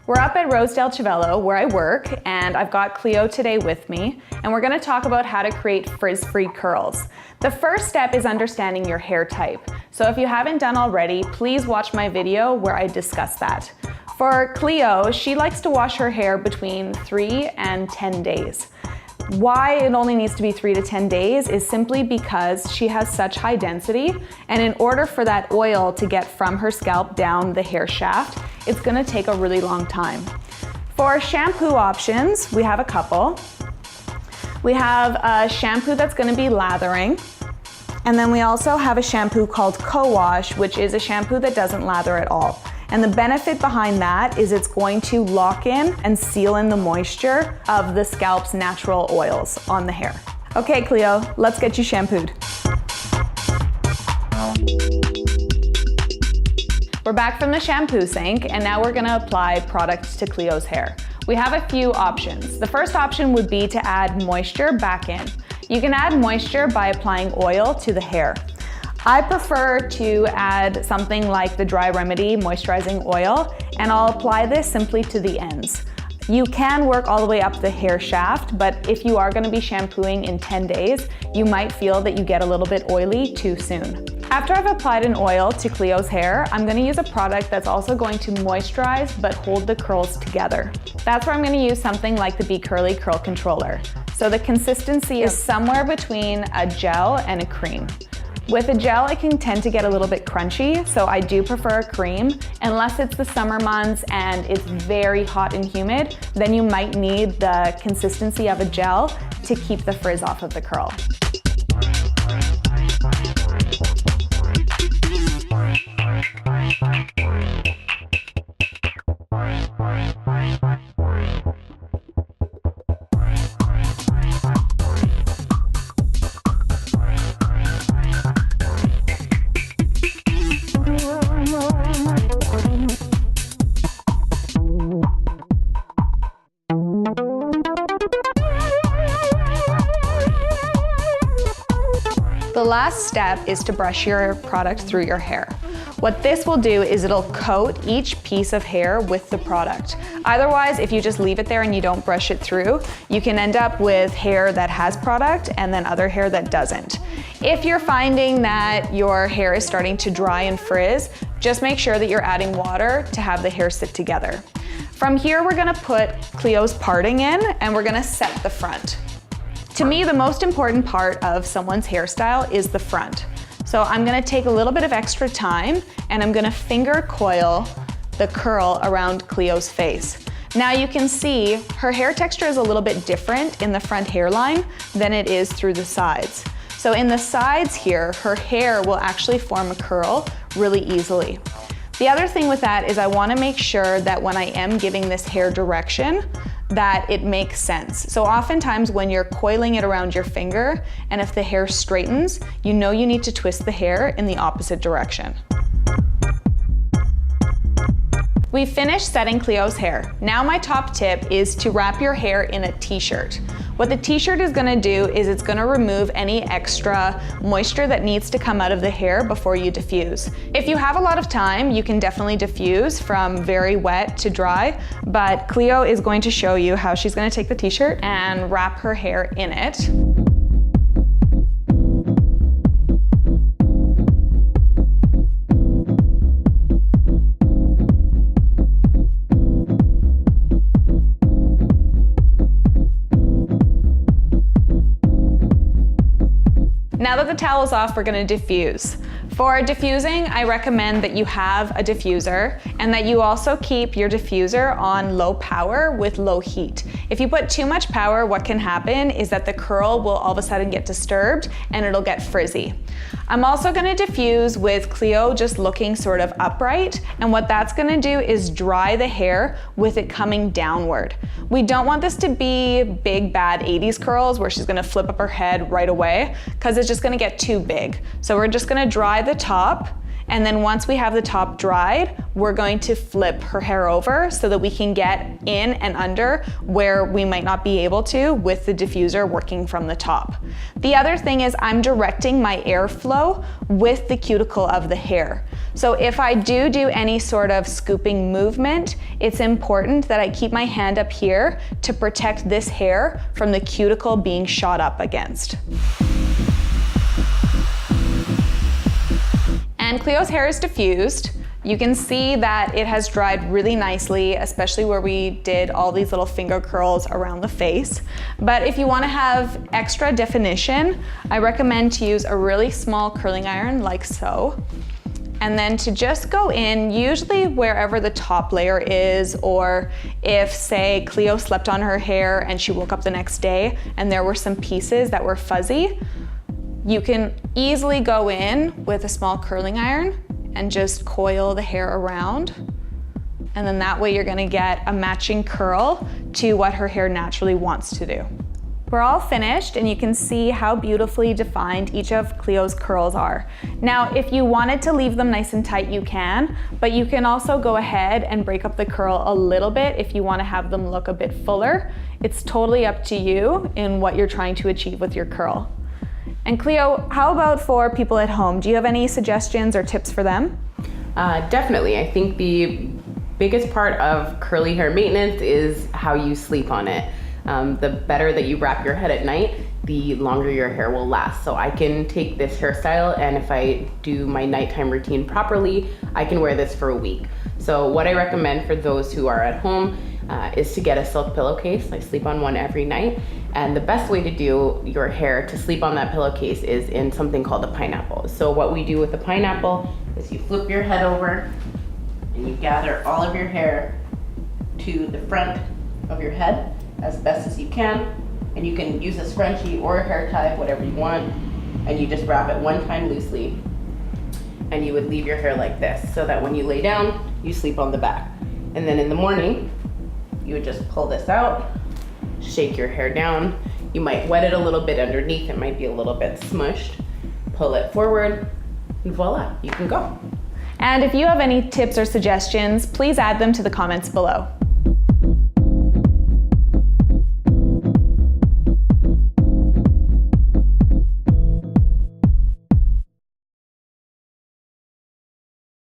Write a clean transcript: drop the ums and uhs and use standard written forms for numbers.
We're up at Rosedale Chiavello where I work, and I've got Cleo today with me, and we're gonna talk about how to create frizz-free curls. The first step is understanding your hair type. So if you haven't done already, please watch my video where I discuss that. For Cleo, she likes to wash her hair between 3 and 10 days. Why it only needs to be 3 to 10 days is simply because she has such high density, and in order for that oil to get from her scalp down the hair shaft, it's gonna take a really long time. For shampoo options, we have a couple. We have a shampoo that's gonna be lathering, and then we also have a shampoo called Co-Wash, which is a shampoo that doesn't lather at all. And the benefit behind that is it's going to lock in and seal in the moisture of the scalp's natural oils on the hair. Okay, Cleo, let's get you shampooed. We're back from the shampoo sink, and now we're gonna apply products to Cleo's hair. We have a few options. The first option would be to add moisture back in. You can add moisture by applying oil to the hair. I prefer to add something like the Dry Remedy moisturizing oil, and I'll apply this simply to the ends. You can work all the way up the hair shaft, but if you are going to be shampooing in 10 days, you might feel that you get a little bit oily too soon. After I've applied an oil to Cleo's hair, I'm going to use a product that's also going to moisturize but hold the curls together. That's where I'm going to use something like the Be Curly Curl Controller. So the consistency is somewhere between a gel and a cream. With a gel, it can tend to get a little bit crunchy, so I do prefer a cream. Unless it's the summer months and it's very hot and humid, then you might need the consistency of a gel to keep the frizz off of the curl. The last step is to brush your product through your hair. What this will do is it'll coat each piece of hair with the product. Otherwise, if you just leave it there and you don't brush it through, you can end up with hair that has product and then other hair that doesn't. If you're finding that your hair is starting to dry and frizz, just make sure that you're adding water to have the hair sit together. From here, we're gonna put Cleo's parting in, and we're gonna set the front. To me, the most important part of someone's hairstyle is the front. So I'm gonna take a little bit of extra time, and I'm gonna finger coil the curl around Cleo's face. Now you can see her hair texture is a little bit different in the front hairline than it is through the sides. So in the sides here, her hair will actually form a curl really easily. The other thing with that is I wanna make sure that when I am giving this hair direction, that it makes sense. So oftentimes when you're coiling it around your finger, and if the hair straightens, you know you need to twist the hair in the opposite direction. We finished setting Cleo's hair. Now my top tip is to wrap your hair in a t-shirt. What the t-shirt is gonna do is it's gonna remove any extra moisture that needs to come out of the hair before you diffuse. If you have a lot of time, you can definitely diffuse from very wet to dry, but Cleo is going to show you how she's gonna take the t-shirt and wrap her hair in it. Now that the towel's off, we're gonna diffuse. For diffusing, I recommend that you have a diffuser and that you also keep your diffuser on low power with low heat. If you put too much power, what can happen is that the curl will all of a sudden get disturbed and it'll get frizzy. I'm also gonna diffuse with Cleo just looking sort of upright, and what that's gonna do is dry the hair with it coming downward. We don't want this to be big bad 80s curls where she's gonna flip up her head right away, because it's just gonna get too big. So we're just gonna dry the top And then once we have the top dried, we're going to flip her hair over so that we can get in and under where we might not be able to with the diffuser working from the top. The other thing is I'm directing my airflow with the cuticle of the hair. So if I do any sort of scooping movement, it's important that I keep my hand up here to protect this hair from the cuticle being shot up against. And Cleo's hair is diffused. You can see that it has dried really nicely, especially where we did all these little finger curls around the face. But if you want to have extra definition, I recommend to use a really small curling iron like so. And then to just go in, usually wherever the top layer is, or if, say, Cleo slept on her hair and she woke up the next day and there were some pieces that were fuzzy, you can easily go in with a small curling iron and just coil the hair around. And then that way you're gonna get a matching curl to what her hair naturally wants to do. We're all finished and you can see how beautifully defined each of Cleo's curls are. Now, if you wanted to leave them nice and tight, you can, but you can also go ahead and break up the curl a little bit if you want to have them look a bit fuller. It's totally up to you in what you're trying to achieve with your curl. And Cleo, how about for people at home? Do you have any suggestions or tips for them? Definitely. I think the biggest part of curly hair maintenance is how you sleep on it. The better that you wrap your head at night, the longer your hair will last. So I can take this hairstyle, and if I do my nighttime routine properly, I can wear this for a week. So what I recommend for those who are at home is to get a silk pillowcase. I sleep on one every night. And the best way to do your hair to sleep on that pillowcase is in something called a pineapple. So what we do with the pineapple is you flip your head over and you gather all of your hair to the front of your head as best as you can. And you can use a scrunchie or a hair tie, whatever you want. And you just wrap it one time loosely. And you would leave your hair like this so that when you lay down, you sleep on the back. And then in the morning, you would just pull this out, shake your hair down. You might wet it a little bit underneath. It might be a little bit smushed. Pull it forward, and voila, you can go. And if you have any tips or suggestions, please add them to the comments below.